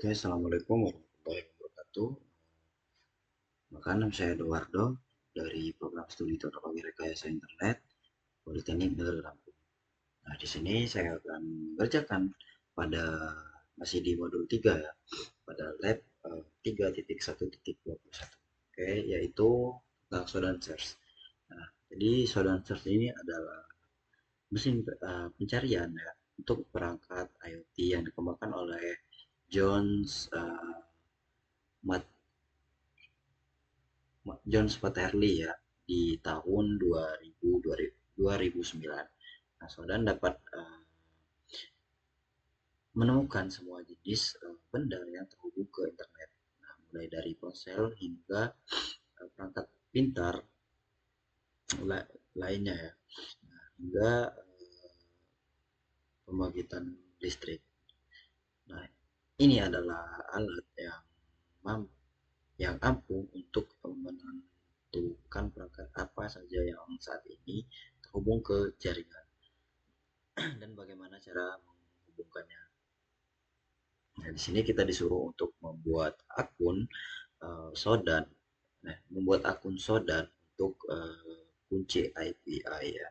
Oke, Assalamualaikum warahmatullahi wabarakatuh. Maka nama saya Eduardo dari program studi teknologi rekayasa internet Politeknik Negeri Lampung. Nah, di sini saya akan mengerjakan pada masih di modul 3 ya, pada lab 3.1.21. Oke, yaitu tentang Shodan Search. Nah, jadi Shodan Search ini adalah mesin pencarian ya untuk perangkat IoT yang dikembangkan oleh Jones John Spatterly ya di tahun 2009. Nah, Sodan dapat menemukan semua jenis benda yang terhubung ke internet. Nah, mulai dari ponsel hingga perangkat pintar lainnya ya, hingga pembangkitan listrik. Nah, ini adalah alat yang ampuh untuk menentukan perangkat apa saja yang saat ini terhubung ke jaringan dan bagaimana cara menghubungkannya. Nah, di sini kita disuruh untuk membuat akun Sodan. Nah, membuat akun Sodan untuk kunci API ya.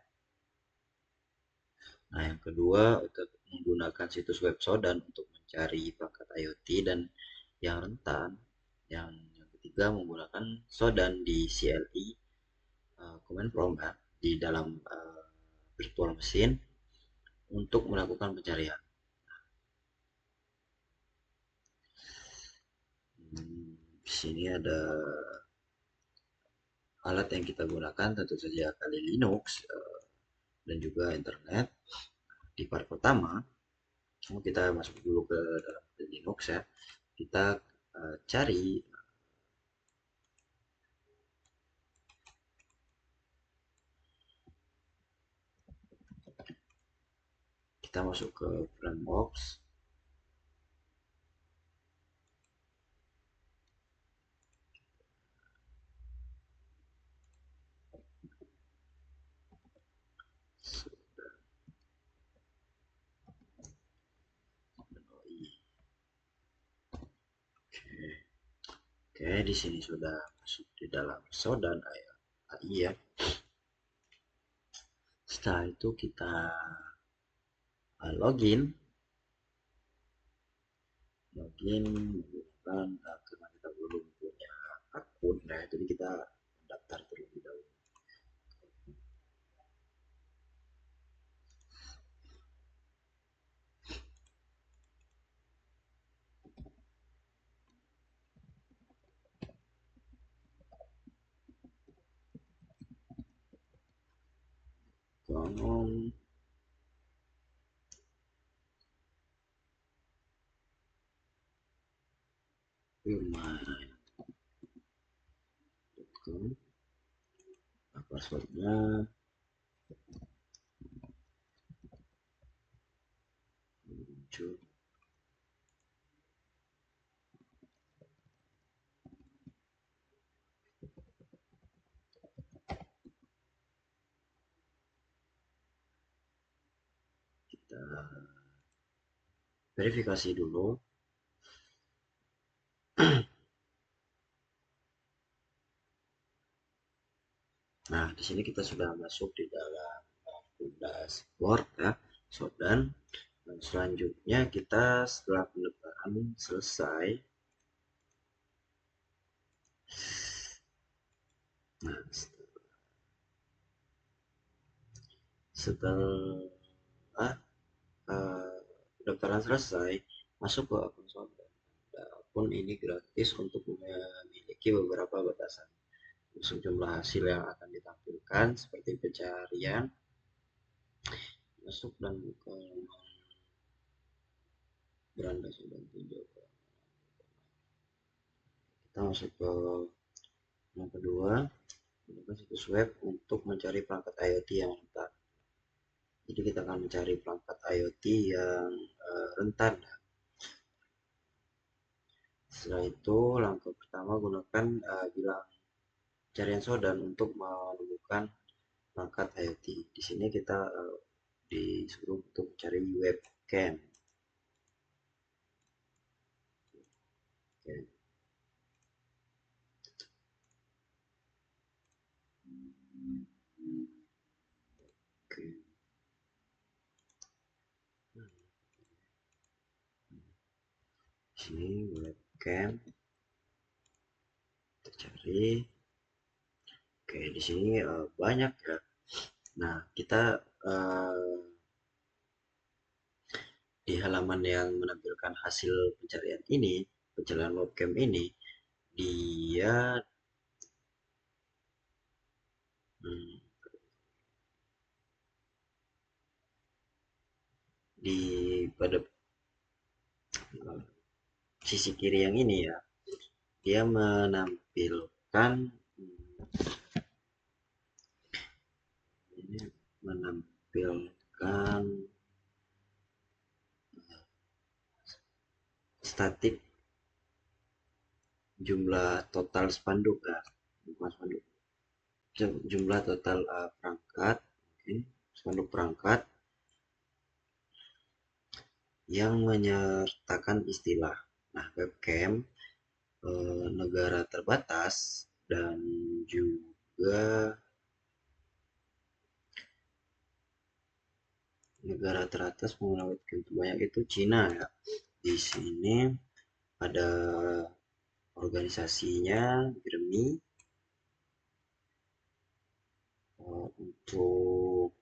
Nah, yang kedua untuk menggunakan situs web Sodan untuk mencari perangkat IoT dan yang rentan. Yang ketiga menggunakan Sodan di CLI Command Prompt ya, di dalam virtual machine untuk melakukan pencarian. Di sini ada alat yang kita gunakan tentu saja Kali Linux dan juga internet. Di part pertama, kita masuk dulu ke dalam Kali Linux ya. Kita cari, kita masuk ke Friendbox. Oke, di sini sudah masuk di dalam Sodan AI ya. Setelah itu kita menggunakan karena kita belum punya akun ya, jadi kita daftar terlebih dahulu. Konon firman.com, passwordnya muncul. Kita verifikasi dulu. Nah, di sini kita sudah masuk di dalam dashboard ya, Sodan. Dan selanjutnya kita setelah pendaftaran selesai, nah setelah pendaftaran selesai, masuk ke akun Sodan. Akun ini gratis untuk memiliki beberapa batasan. Sejumlah hasil yang akan ditampilkan seperti pencarian, masuk dan buka beranda Sodan tinjau. Kita masuk ke yang kedua, gunakan situs web untuk mencari perangkat IoT yang rentan. Jadi kita akan mencari perangkat IoT yang rentan. Setelah itu langkah pertama gunakan bilang carian Sodan untuk menemukan perangkat IoT. Di sini kita disuruh untuk mencari webcam. Oke. Oke. Sini webcam tercari. Oke, di sini banyak ya. Nah, kita di halaman yang menampilkan hasil pencarian ini, pencarian webcam ini, dia hmm, di pada sisi kiri yang ini ya, dia menampilkan ini menampilkan statik jumlah total spanduk ya, bukan spanduk, jumlah total perangkat, okay, spanduk perangkat yang menyertakan istilah. Nah, webcam negara terbatas dan juga negara teratas menggunakan webcam terbanyak itu Cina ya. Di sini ada organisasinya GRMI untuk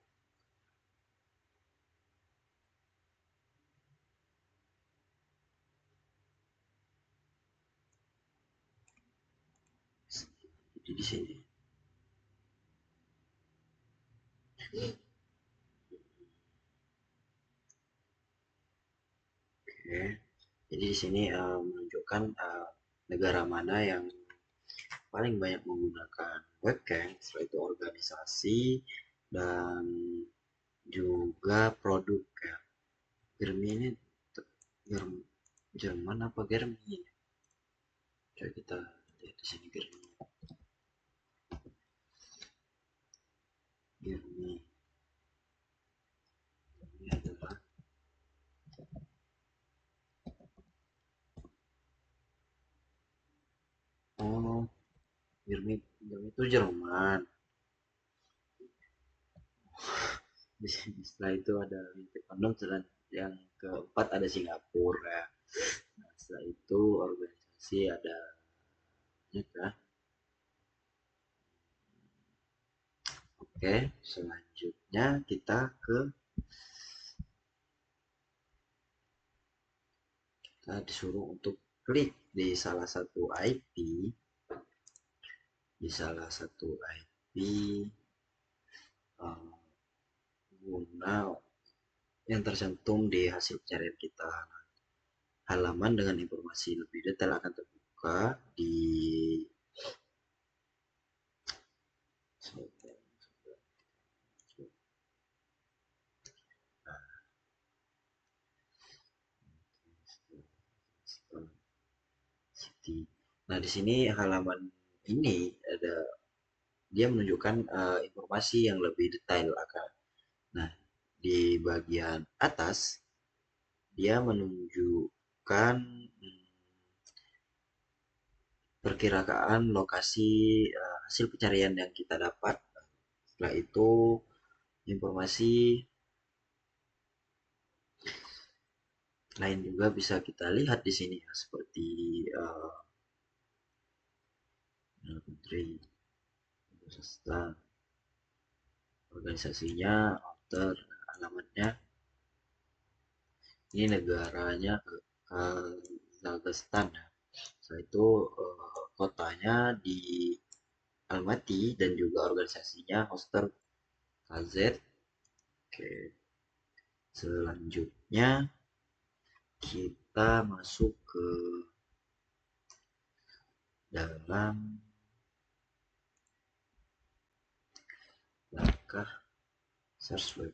di sini. Oke. Jadi di sini menunjukkan negara mana yang paling banyak menggunakan webcam, setelah itu organisasi dan juga produk ya. Germi ini Jerman apa Germi? Coba kita lihat di sini Germi. Germi ini adalah oh Germi itu Jerman. Setelah itu ada United Kingdom, yang keempat ada Singapura ya. Nah, setelah itu organisasi ada ya. Oke, selanjutnya kita disuruh untuk klik di salah satu IP, di salah satu IP uh, guna yang tercantum di hasil pencarian kita. Halaman dengan informasi lebih detail akan terbuka di Nah, di sini halaman ini ada dia menunjukkan informasi yang lebih detail akan. Nah, di bagian atas dia menunjukkan perkiraan lokasi hasil pencarian yang kita dapat. Setelah itu informasi lain juga bisa kita lihat di sini ya, seperti menteri, swasta, organisasinya, author, alamatnya. Ini negaranya Kazakhstan ya. Setelah itu kotanya di Almaty dan juga organisasinya Hoster KZ. Oke, selanjutnya kita masuk ke dalam langkah search web.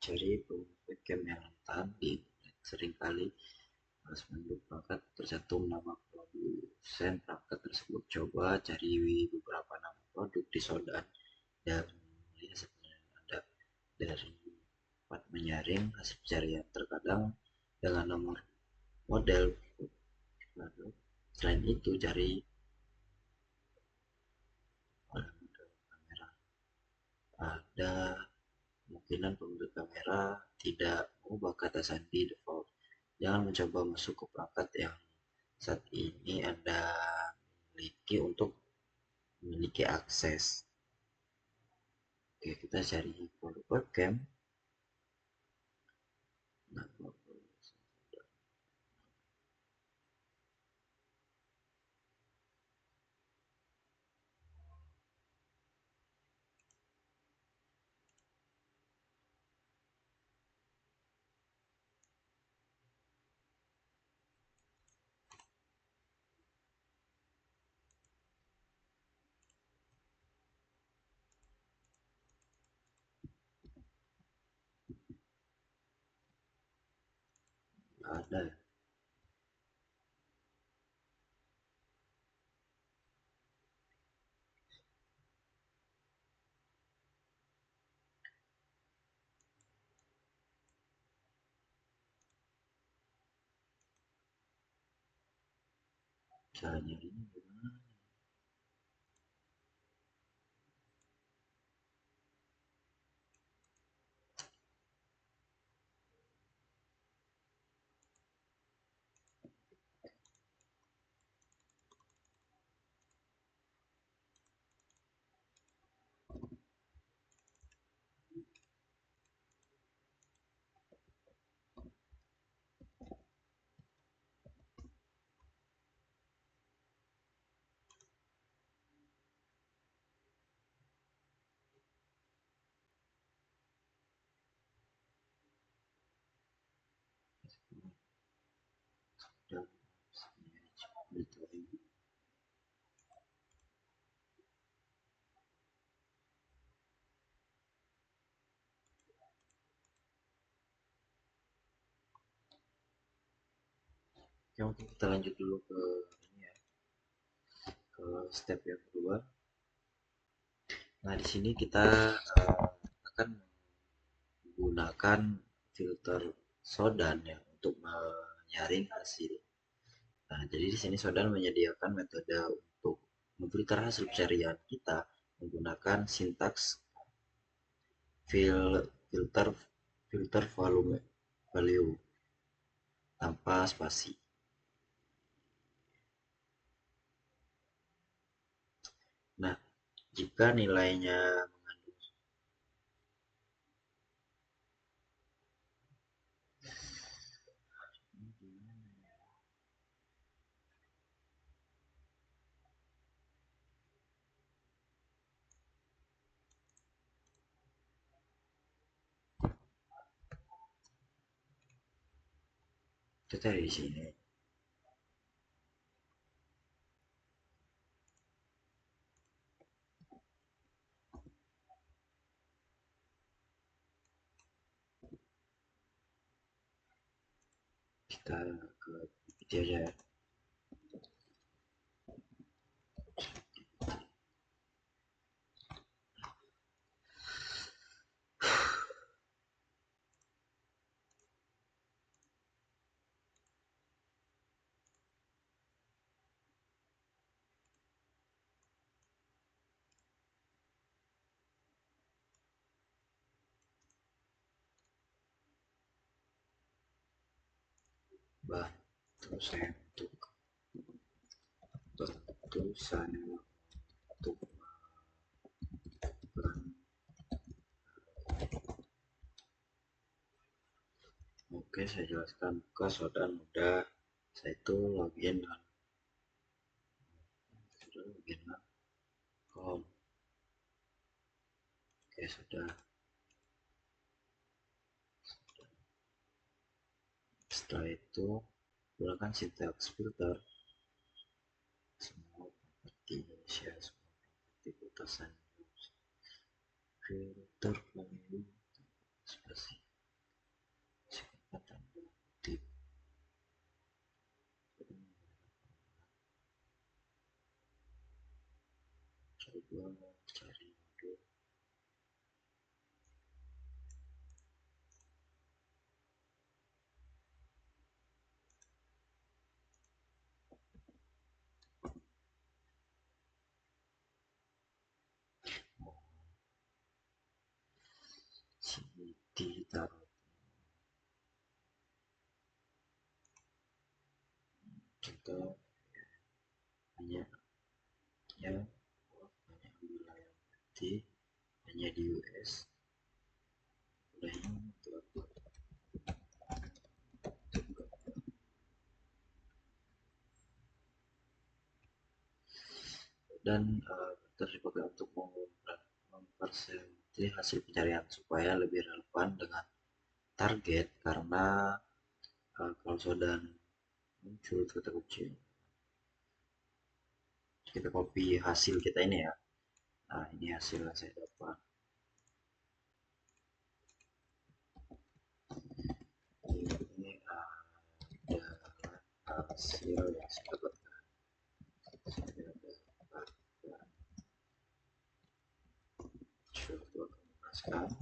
Cari webcam yang rentan di internet. Seringkali spanduk perangkat tercantum nama produsen perangkat tersebut. Coba cari beberapa nama produk di Sodan dan lihat sebenarnya. dari tempat menyaring hasil pencarian, terkadang dengan nomor model. Lalu selain itu cari model kamera. Ada kemungkinan pemilik kamera tidak mengubah kata sandi default. Jangan mencoba masuk ke perangkat yang saat ini Anda miliki untuk memiliki akses. Oke, kita cari produk webcam. Nah, ada cara nyarinya gimana? Dan monitoring. Oke, mungkin kita lanjut dulu ke ini ya, ke step yang kedua. Nah, di sini kita akan menggunakan filter Sodan ya untuk menyaring hasil. Nah, jadi di sini Sodan menyediakan metode untuk memfilter hasil pencarian kita menggunakan sintaks filter filter volume value tanpa spasi. Nah, jika nilainya mengandung kita di sini kita ke GPT aja ya. Bantu saya untuk oke, saya jelaskan buka Sodan mudah. Saya itu login dan sudah login account. Oke, sudah. Setelah itu gunakan sintaks filter semua properti Indonesia, semua properti batasan filter value spasi kesempatan tip. Coba cari modul atau hanya ya hanya wilayah putih hanya di US udah ini untuk dan terdipakai untuk mempersenti hasil pencarian supaya lebih relevan dengan target karena kalau sudah muncul kata kunci kita copy hasil kita ini ya. Nah ini hasil yang saya dapat, ini adalah hasil yang saya dapatkan. Saya dapatkan coba kemaskan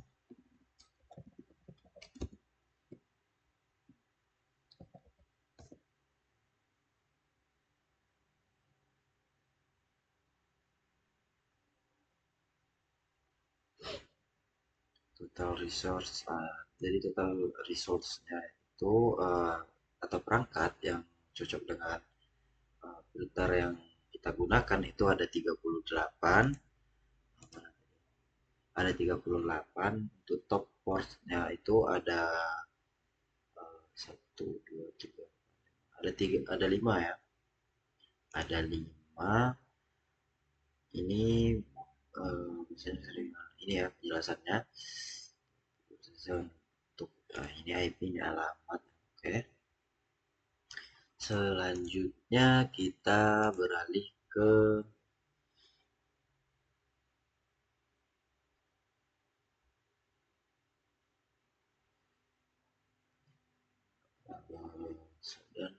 total resource. Jadi total resource-nya itu atau perangkat yang cocok dengan filter yang kita gunakan itu ada 38, untuk top force-nya itu ada 1, 2, 3, ada 5 ya, ada 5 ini misalnya sering ini ya penjelasannya untuk ini IP ini alamat. Oke, selanjutnya kita beralih ke dan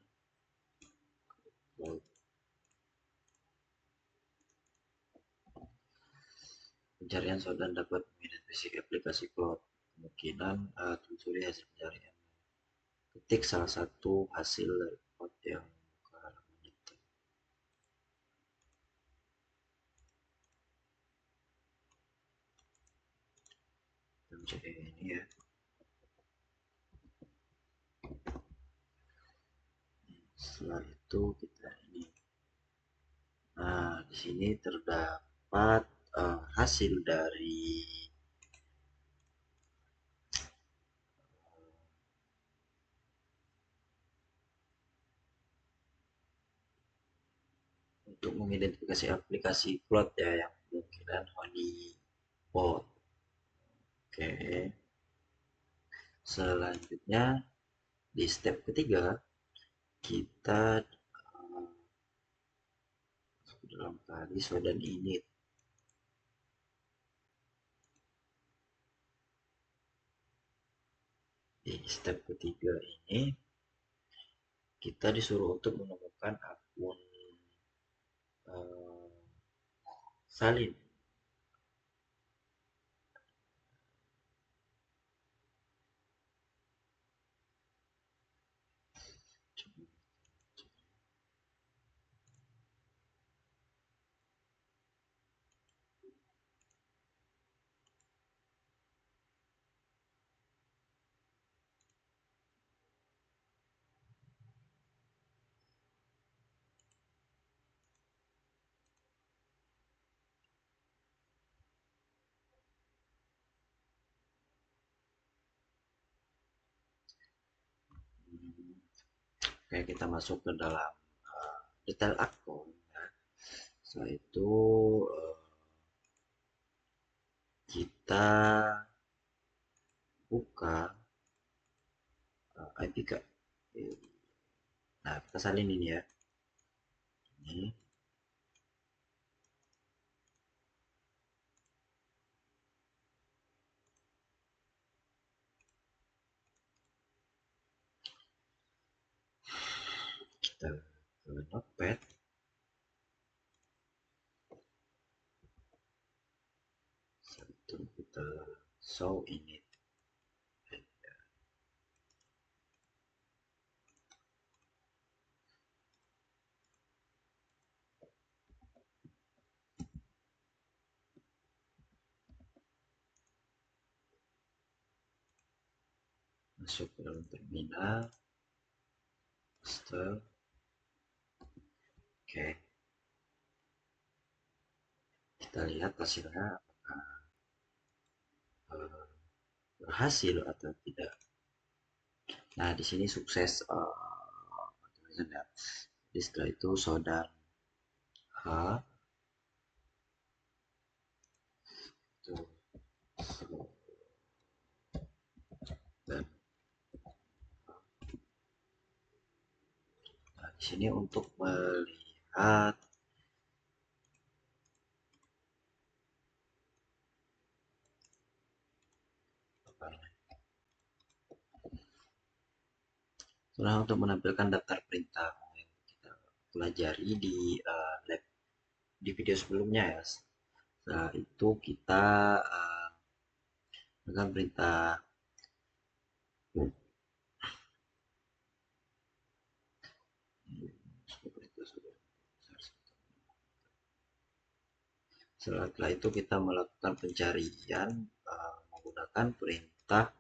pencarian Sodan dapat mengidentifikasi aplikasi cloud. Kemungkinan telusuri hasil pencarian. Ketik salah satu hasil dari cloud yang buka halaman detail. Kita mencari ini ya. Setelah itu kita ini. Nah, di sini terdapat hasil dari untuk mengidentifikasi aplikasi cloud ya yang kemungkinan honeypot. Oke, selanjutnya di step ketiga kita dalam tadi dan ini di step ketiga ini kita disuruh untuk menemukan akun salin. Oke, kita masuk ke dalam detail akun ya. Setelah itu kita buka IP card. Nah, kita salin ini ya. Ini kita ke notepad. Satu kita show ini. Masuk ke dalam terminal. Install. Oke, kita lihat hasilnya apakah eh, berhasil atau tidak. Nah, di sini sukses tulisannya. Jadi setelah itu saudara H itu dan nah, di sini untuk melihat apa ini? Nah, untuk menampilkan daftar perintah yang kita pelajari di lab di video sebelumnya ya. Setelah itu kita dengan perintah setelah itu kita melakukan pencarian menggunakan perintah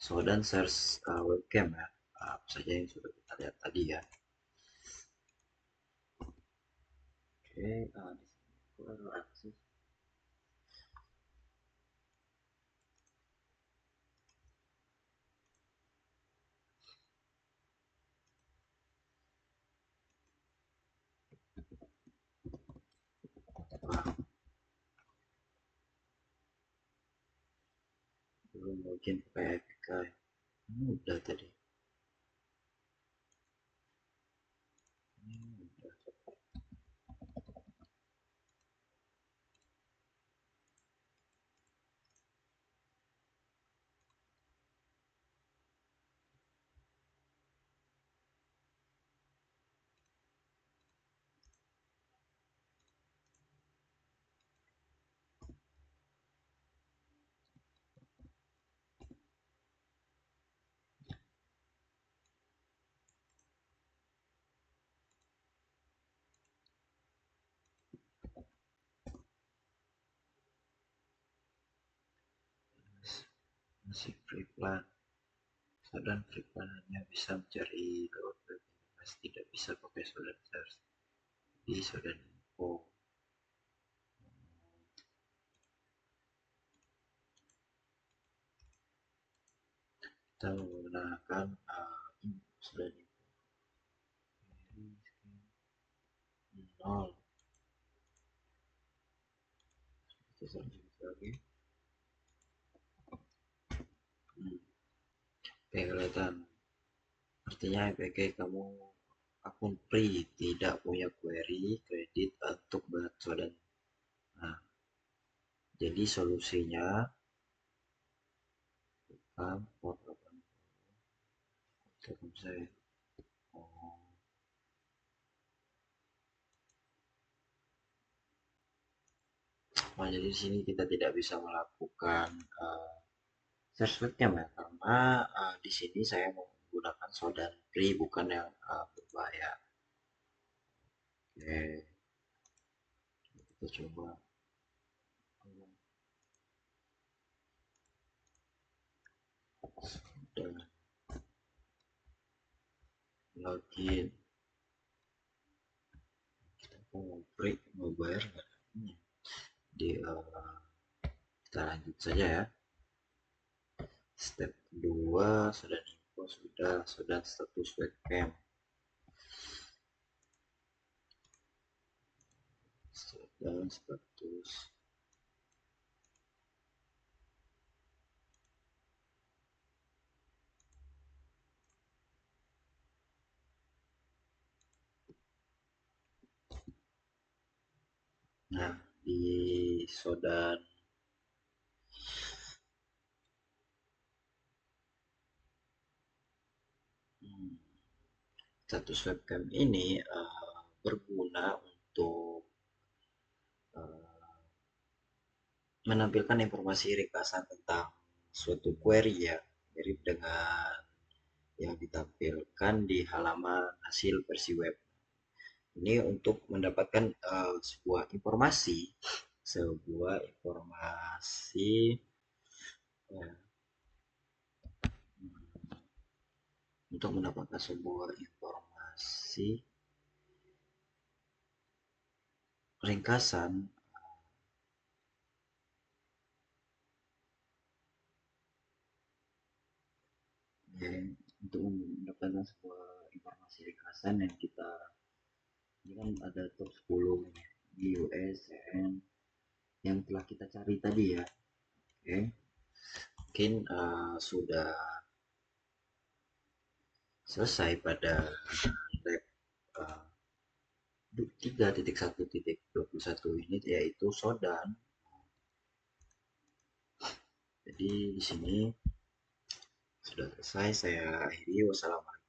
show dan search webcam ya. Apa saja yang sudah kita lihat tadi ya. Oke, di sini akses. Belum login pakai APK. Ini udah tadi. Ini udah. Masih free plan. Dan free plan hanya bisa mencari lewat web, masih tidak bisa pakai shodan search di shodan info. Kita menggunakan shodan info nol. Kita search lagi. Oke, kelihatan. Artinya APK kamu akun free, tidak punya query kredit untuk shodan. Nah, jadi solusinya port 80 saya. Oh, nah, jadi di sini kita tidak bisa melakukan search webcam ya, karena di sini saya menggunakan shodan free bukan yang berbayar. Oke, kita coba dan login. Kita mau break, mau bayar nggak? Di kita lanjut saja ya. Step kedua sudah info, sudah status webcam. Dan status nah di sodan status webcam ini berguna untuk menampilkan informasi ringkasan tentang suatu query ya, mirip dengan yang ditampilkan di halaman hasil versi web. Ini untuk mendapatkan sebuah informasi ya, untuk mendapatkan sebuah informasi ringkasan ya, untuk mendapatkan sebuah informasi ringkasan yang kita ini kan ada top 10 di US yang telah kita cari tadi ya. Oke, mungkin sudah selesai pada lab uh, 3.1.21 ini, yaitu Sodan. Jadi di sini sudah selesai, saya akhiri. Wassalamualaikum.